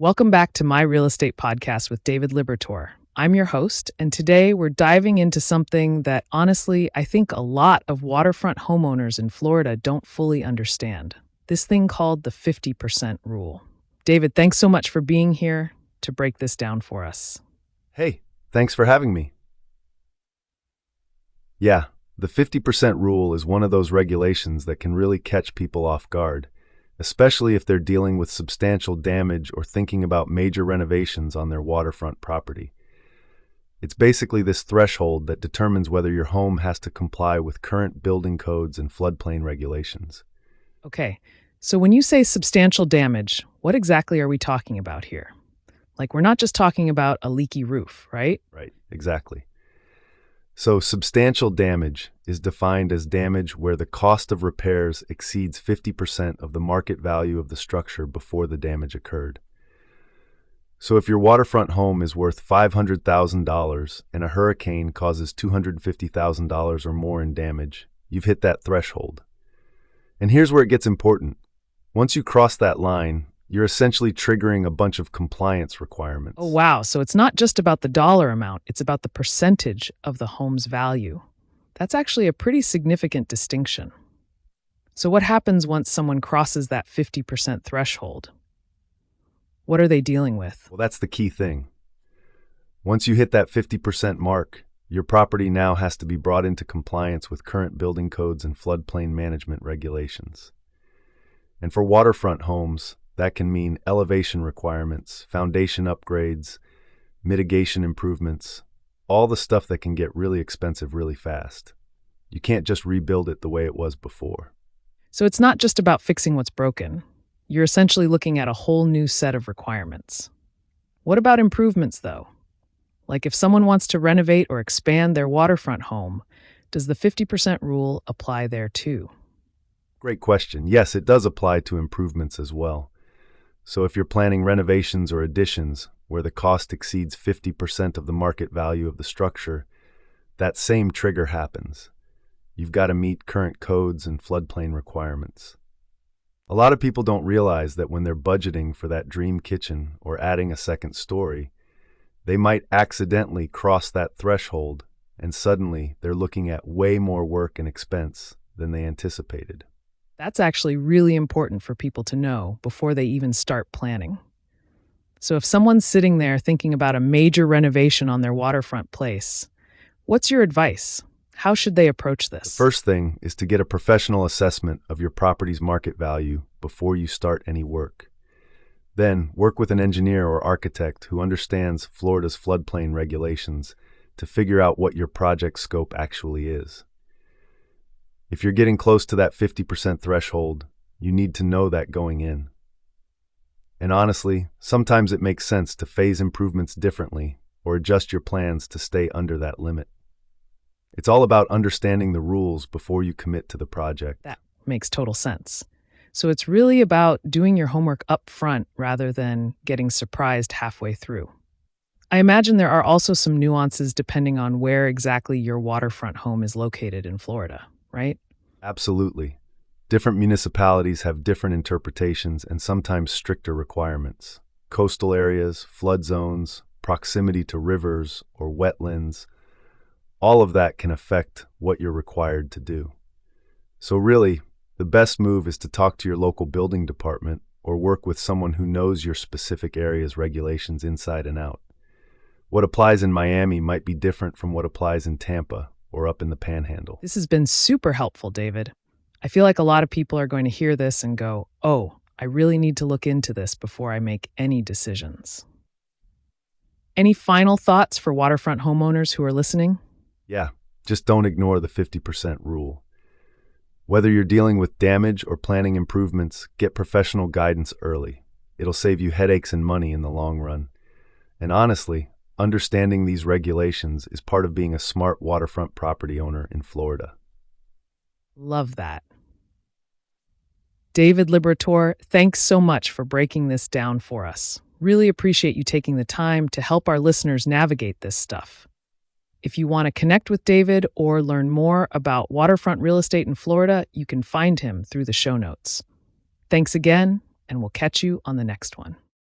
Welcome back to my real estate podcast with David Libertor. I'm your host, and today we're diving into something that honestly, I think a lot of waterfront homeowners in Florida don't fully understand. This thing called the 50% rule. David, thanks so much for being here to break this down for us. Hey, thanks for having me. Yeah, the 50% rule is one of those regulations that can really catch people off guard, especially if they're dealing with substantial damage or thinking about major renovations on their waterfront property. It's basically this threshold that determines whether your home has to comply with current building codes and floodplain regulations. Okay, so when you say substantial damage, what exactly are we talking about here? Like, we're not just talking about a leaky roof, right? Right, exactly. So substantial damage is defined as damage where the cost of repairs exceeds 50% of the market value of the structure before the damage occurred. So if your waterfront home is worth $500,000 and a hurricane causes $250,000 or more in damage, you've hit that threshold. And here's where it gets important. Once you cross that line, you're essentially triggering a bunch of compliance requirements. Oh, wow. So it's not just about the dollar amount, it's about the percentage of the home's value. That's actually a pretty significant distinction. So what happens once someone crosses that 50% threshold? What are they dealing with? Well, that's the key thing. Once you hit that 50% mark, your property now has to be brought into compliance with current building codes and floodplain management regulations. And for waterfront homes, that can mean elevation requirements, foundation upgrades, mitigation improvements, all the stuff that can get really expensive really fast. You can't just rebuild it the way it was before. So it's not just about fixing what's broken. You're essentially looking at a whole new set of requirements. What about improvements, though? Like if someone wants to renovate or expand their waterfront home, does the 50% rule apply there too? Great question. Yes, it does apply to improvements as well. So if you're planning renovations or additions where the cost exceeds 50% of the market value of the structure, that same trigger happens. You've got to meet current codes and floodplain requirements. A lot of people don't realize that when they're budgeting for that dream kitchen or adding a second story, they might accidentally cross that threshold and suddenly they're looking at way more work and expense than they anticipated. That's actually really important for people to know before they even start planning. So if someone's sitting there thinking about a major renovation on their waterfront place, what's your advice? How should they approach this? The first thing is to get a professional assessment of your property's market value before you start any work. Then work with an engineer or architect who understands Florida's floodplain regulations to figure out what your project scope actually is. If you're getting close to that 50% threshold, you need to know that going in. And honestly, sometimes it makes sense to phase improvements differently or adjust your plans to stay under that limit. It's all about understanding the rules before you commit to the project. That makes total sense. So it's really about doing your homework up front rather than getting surprised halfway through. I imagine there are also some nuances depending on where exactly your waterfront home is located in Florida, right? Absolutely. Different municipalities have different interpretations and sometimes stricter requirements. Coastal areas, flood zones, proximity to rivers or wetlands, all of that can affect what you're required to do. So really, the best move is to talk to your local building department or work with someone who knows your specific area's regulations inside and out. What applies in Miami might be different from what applies in Tampa or up in the Panhandle. This has been super helpful, David. I feel like a lot of people are going to hear this and go, oh, I really need to look into this before I make any decisions. Any final thoughts for waterfront homeowners who are listening? Yeah, just don't ignore the 50% rule. Whether you're dealing with damage or planning improvements, get professional guidance early. It'll save you headaches and money in the long run. And honestly, understanding these regulations is part of being a smart waterfront property owner in Florida. Love that. David Libertor, thanks so much for breaking this down for us. Really appreciate you taking the time to help our listeners navigate this stuff. If you want to connect with David or learn more about waterfront real estate in Florida, you can find him through the show notes. Thanks again, and we'll catch you on the next one.